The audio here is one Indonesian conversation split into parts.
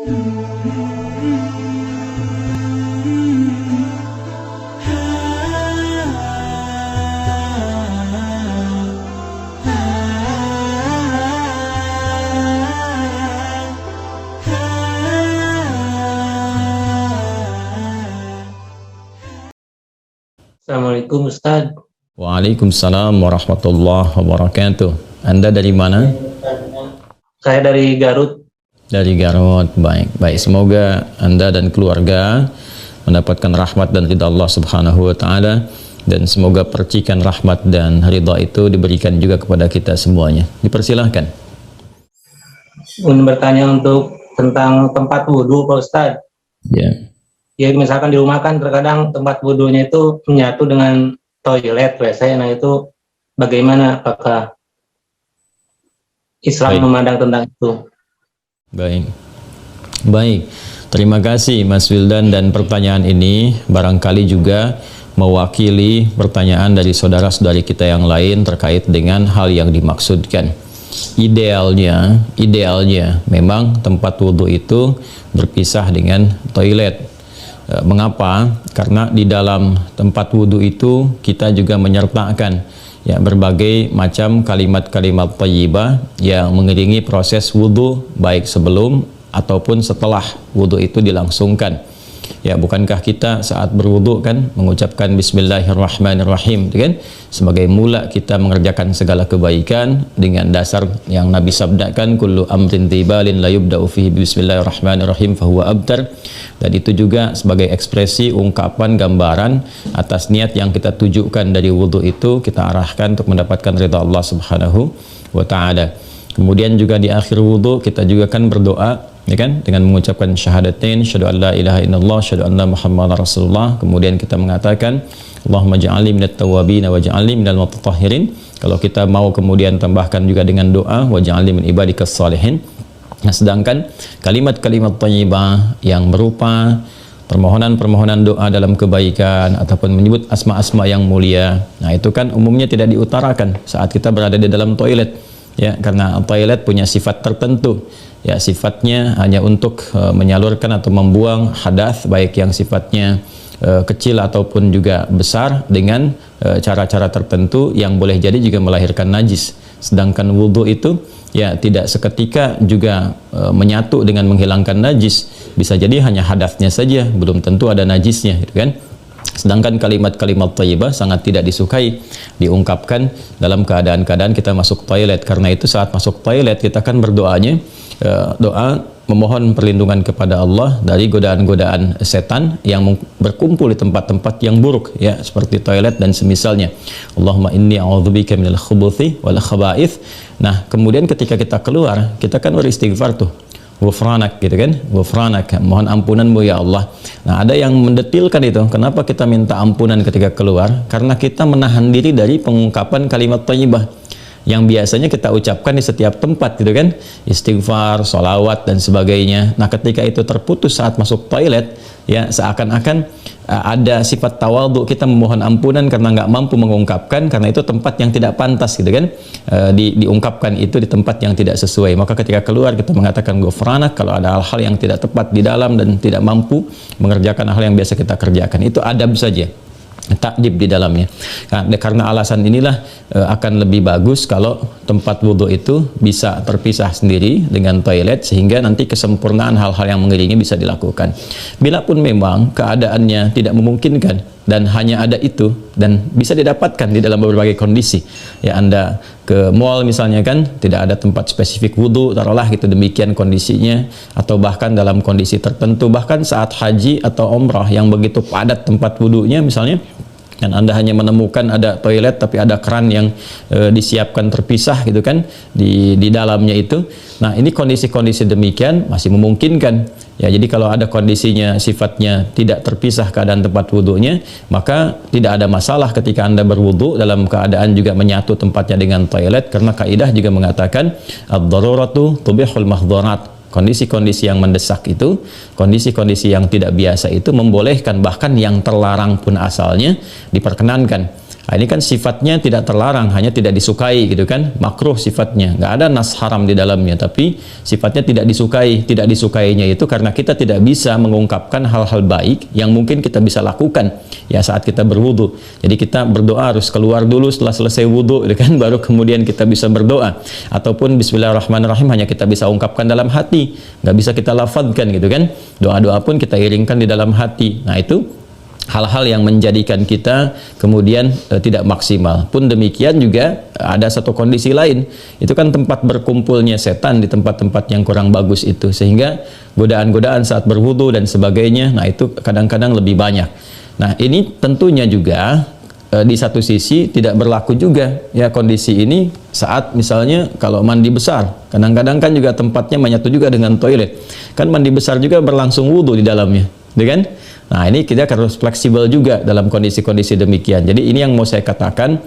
Assalamualaikum Ustaz. Waalaikumsalam warahmatullahi wabarakatuh. Anda dari mana? Saya dari Garut. Dari Garut. Baik. Semoga Anda dan keluarga mendapatkan rahmat dan ridha Allah Subhanahu wa taala, dan semoga percikan rahmat dan ridha itu diberikan juga kepada kita semuanya. Dipersilahkan. Ingin bertanya tentang tempat wudhu Pak Ustaz. Ya. Ya misalkan di rumah kan terkadang tempat wudhunya itu menyatu dengan toilet WC. Nah itu bagaimana? Apakah Islam memandang tentang itu? Baik. Terima kasih Mas Wildan, dan pertanyaan ini barangkali juga mewakili pertanyaan dari saudara-saudari kita yang lain terkait dengan hal yang dimaksudkan. Idealnya memang tempat wudhu itu berpisah dengan toilet. Mengapa? Karena di dalam tempat wudhu itu kita juga menyertakan ya berbagai macam kalimat-kalimat thayyibah yang mengiringi proses wudhu, baik sebelum ataupun setelah wudhu itu dilangsungkan. Ya, bukankah kita saat berwudhu kan mengucapkan Bismillahirrahmanirrahim, kan? Sebagai mula kita mengerjakan segala kebaikan dengan dasar yang Nabi sabdakan, kullu amrin tibalin la yubda'u fihi Bismillahirrahmanirrahim fahuwa abtar. Dan itu juga sebagai ekspresi ungkapan gambaran atas niat yang kita tujukan dari wudhu itu, kita arahkan untuk mendapatkan ridha Allah Subhanahu wa taala. Kemudian juga di akhir wudhu kita juga kan berdoa, ya kan, dengan mengucapkan syahadatain, syahadu an la ilaha illallah, syahadu anna muhammadar rasulullah. Kemudian kita mengatakan Allahumma ja'alni minat tawabin wa ja'alni minal mutatahhirin. Kalau kita mau kemudian tambahkan juga dengan doa wa ja'alni min ibadikas salihin. Nah, sedangkan kalimat-kalimat thayyibah yang berupa permohonan-permohonan doa dalam kebaikan ataupun menyebut asma-asma yang mulia, nah itu kan umumnya tidak diutarakan saat kita berada di dalam toilet, ya, karena toilet punya sifat tertentu. Ya, sifatnya hanya untuk menyalurkan atau membuang hadas, baik yang sifatnya kecil ataupun juga besar, dengan cara-cara tertentu yang boleh jadi juga melahirkan najis. Sedangkan wudhu itu ya tidak seketika juga menyatu dengan menghilangkan najis. Bisa jadi hanya hadasnya saja, belum tentu ada najisnya, gitu kan. Sedangkan kalimat-kalimat thayyibah sangat tidak disukai diungkapkan dalam keadaan-keadaan kita masuk toilet. Karena itu saat masuk toilet kita kan berdoanya doa memohon perlindungan kepada Allah dari godaan-godaan setan yang berkumpul di tempat-tempat yang buruk, ya, seperti toilet dan semisalnya. Allahumma inni a'udzubika minal khubuthi wal khaba'ith. Nah, kemudian ketika kita keluar, kita kan beristighfar tuh. Ghufranak, gitu kan, ghufranak, mohon ampunanmu ya Allah. Nah, ada yang mendetilkan itu, kenapa kita minta ampunan ketika keluar? Karena kita menahan diri dari pengungkapan kalimat thayyibah yang biasanya kita ucapkan di setiap tempat, gitu kan, istighfar, sholawat dan sebagainya. Nah, ketika itu terputus saat masuk toilet, ya, seakan-akan ada sifat tawadhu, kita memohon ampunan karena nggak mampu mengungkapkan, karena itu tempat yang tidak pantas, gitu kan, diungkapkan itu di tempat yang tidak sesuai. Maka ketika keluar kita mengatakan ghufranak kalau ada hal-hal yang tidak tepat di dalam dan tidak mampu mengerjakan hal yang biasa kita kerjakan. Itu adab saja, takdib di dalamnya. Nah, karena alasan inilah akan lebih bagus kalau tempat wudhu itu bisa terpisah sendiri dengan toilet, sehingga nanti kesempurnaan hal-hal yang mengiringi bisa dilakukan. Bila pun memang keadaannya tidak memungkinkan dan hanya ada itu, dan bisa didapatkan di dalam berbagai kondisi, ya, Anda ke mall misalnya kan, tidak ada tempat spesifik wudhu, taruhlah gitu, demikian kondisinya, atau bahkan dalam kondisi tertentu, bahkan saat haji atau umrah yang begitu padat tempat wudhunya misalnya, dan Anda hanya menemukan ada toilet tapi ada keran yang disiapkan terpisah, gitu kan, di dalamnya itu. Nah, ini kondisi-kondisi demikian masih memungkinkan, ya. Jadi kalau ada kondisinya sifatnya tidak terpisah keadaan tempat wudhunya, maka tidak ada masalah ketika Anda berwudhu dalam keadaan juga menyatu tempatnya dengan toilet, karena kaidah juga mengatakan ad-daruratu tubihul mahdharat. Kondisi-kondisi yang mendesak itu, kondisi-kondisi yang tidak biasa itu membolehkan, bahkan yang terlarang pun asalnya diperkenankan. Nah, ini kan sifatnya tidak terlarang, hanya tidak disukai gitu kan, makruh sifatnya, nggak ada nas haram di dalamnya, tapi sifatnya tidak disukai. Tidak disukainya itu karena kita tidak bisa mengungkapkan hal-hal baik yang mungkin kita bisa lakukan ya saat kita berwudu. Jadi kita berdoa harus keluar dulu setelah selesai wudu gitu kan, baru kemudian kita bisa berdoa. Ataupun bismillahirrahmanirrahim hanya kita bisa ungkapkan dalam hati, nggak bisa kita lafadzkan gitu kan. Doa-doa pun kita iringkan di dalam hati. Nah itu hal-hal yang menjadikan kita kemudian tidak maksimal. Pun demikian juga ada satu kondisi lain, itu kan tempat berkumpulnya setan di tempat-tempat yang kurang bagus itu, sehingga godaan-godaan saat berwudu dan sebagainya, nah itu kadang-kadang lebih banyak. Nah ini tentunya juga di satu sisi tidak berlaku juga ya kondisi ini saat misalnya kalau mandi besar, kadang-kadang kan juga tempatnya menyatu juga dengan toilet, kan mandi besar juga berlangsung wudu di dalamnya, gitu kan? Nah ini kita harus fleksibel juga dalam kondisi-kondisi demikian. Jadi ini yang mau saya katakan,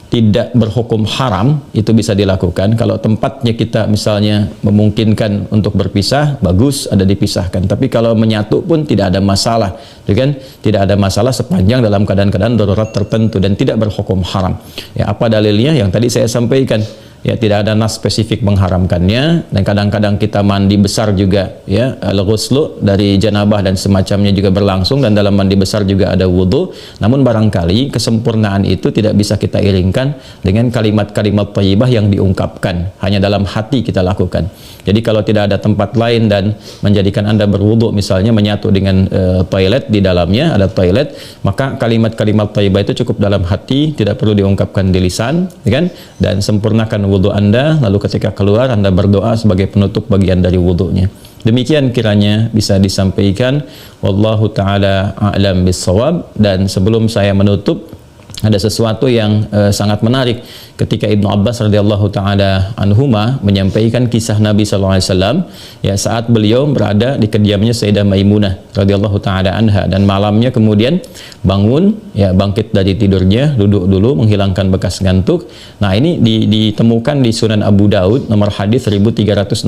tidak berhukum haram, itu bisa dilakukan. Kalau tempatnya kita misalnya memungkinkan untuk berpisah, bagus ada dipisahkan. Tapi kalau menyatu pun tidak ada masalah, kan? Tidak ada masalah sepanjang dalam keadaan-keadaan darurat tertentu dan tidak berhukum haram. Ya, apa dalilnya? Yang tadi saya sampaikan. Ya, tidak ada nas spesifik mengharamkannya, dan kadang-kadang kita mandi besar juga ya, al-ghuslu dari janabah dan semacamnya juga berlangsung, dan dalam mandi besar juga ada wudu. Namun barangkali kesempurnaan itu tidak bisa kita iringkan dengan kalimat-kalimat thayyibah yang diungkapkan, hanya dalam hati kita lakukan. Jadi kalau tidak ada tempat lain dan menjadikan Anda berwudu misalnya menyatu dengan toilet, di dalamnya ada toilet, maka kalimat-kalimat thayyibah itu cukup dalam hati, tidak perlu diungkapkan di lisan, kan? Dan sempurnakan wudu Anda, lalu ketika keluar Anda berdoa sebagai penutup bagian dari wudunya. Demikian kiranya bisa disampaikan. Wallahu taala a'lam bissawab. Dan sebelum saya menutup, ada sesuatu yang sangat menarik ketika Ibnu Abbas radhiyallahu taala anhuma menyampaikan kisah Nabi sallallahu alaihi wasallam ya saat beliau berada di kediamannya Sayyidah Maimunah radhiyallahu taala anha, dan malamnya kemudian bangun ya, bangkit dari tidurnya, duduk dulu menghilangkan bekas ngantuk. Nah ini ditemukan di Sunan Abu Daud nomor hadis 1367.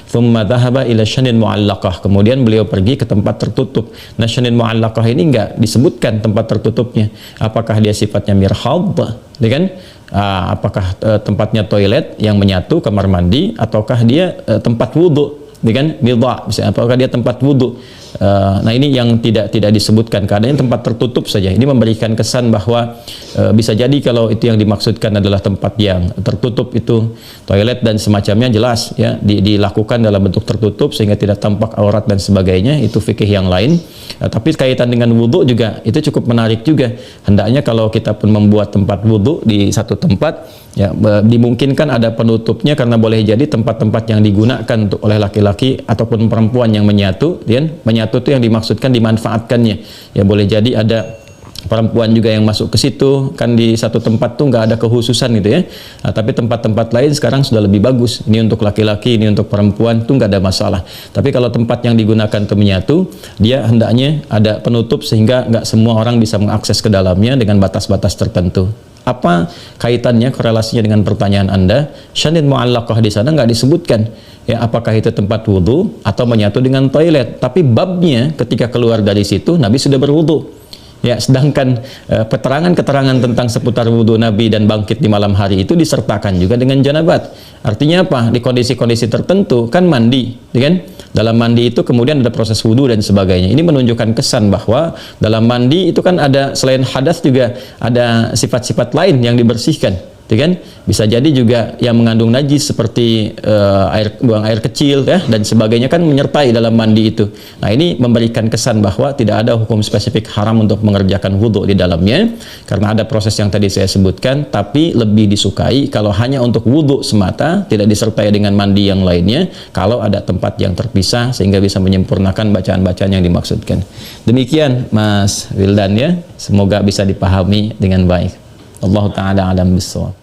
Thumma dhahaba ila syanin mu'allaqah, kemudian beliau pergi ke tempat tertutup. Nah syanin mu'allaqah ini enggak disebutkan tempat tertutupnya, apakah dia sifatnya mirhad, kan? Apakah tempatnya toilet yang menyatu, kamar mandi, ataukah dia tempat wudhu, kan? Midha, apakah dia tempat wudhu? Nah ini yang tidak disebutkan, keadaannya tempat tertutup saja. Ini memberikan kesan bahwa bisa jadi kalau itu yang dimaksudkan adalah tempat yang tertutup, itu toilet dan semacamnya, jelas ya dilakukan dalam bentuk tertutup sehingga tidak tampak aurat dan sebagainya, itu fikih yang lain. Tapi kaitan dengan wudhu juga itu cukup menarik juga. Hendaknya kalau kita pun membuat tempat wudhu di satu tempat ya, dimungkinkan ada penutupnya, karena boleh jadi tempat-tempat yang digunakan oleh laki-laki ataupun perempuan yang menyatu, menyatu itu yang dimaksudkan dimanfaatkannya ya, boleh jadi ada perempuan juga yang masuk ke situ, kan di satu tempat tuh nggak ada kekhususan gitu ya. Nah, tapi tempat-tempat lain sekarang sudah lebih bagus, ini untuk laki-laki, ini untuk perempuan, tuh nggak ada masalah. Tapi kalau tempat yang digunakan untuk menyatu, dia hendaknya ada penutup sehingga nggak semua orang bisa mengakses ke dalamnya dengan batas-batas tertentu. Apa kaitannya, korelasinya dengan pertanyaan Anda? Syanin mu'allaqah di sana nggak disebutkan ya, apakah itu tempat wudhu atau menyatu dengan toilet, tapi babnya ketika keluar dari situ Nabi sudah berwudhu ya, sedangkan keterangan-keterangan tentang seputar wudhu Nabi dan bangkit di malam hari itu disertakan juga dengan janabat. Artinya apa? Di kondisi-kondisi tertentu kan mandi, kan? Dalam mandi itu kemudian ada proses wudhu dan sebagainya. Ini menunjukkan kesan bahwa dalam mandi itu kan ada, selain hadas juga ada sifat-sifat lain yang dibersihkan, kan? Bisa jadi juga yang mengandung najis seperti buang air kecil ya, dan sebagainya kan menyertai dalam mandi itu. Nah ini memberikan kesan bahwa tidak ada hukum spesifik haram untuk mengerjakan wudhu di dalamnya, karena ada proses yang tadi saya sebutkan. Tapi lebih disukai kalau hanya untuk wudhu semata, tidak disertai dengan mandi yang lainnya, kalau ada tempat yang terpisah sehingga bisa menyempurnakan bacaan-bacaan yang dimaksudkan. Demikian Mas Wildan ya, semoga bisa dipahami dengan baik. Allah Ta'ala alam bissawab.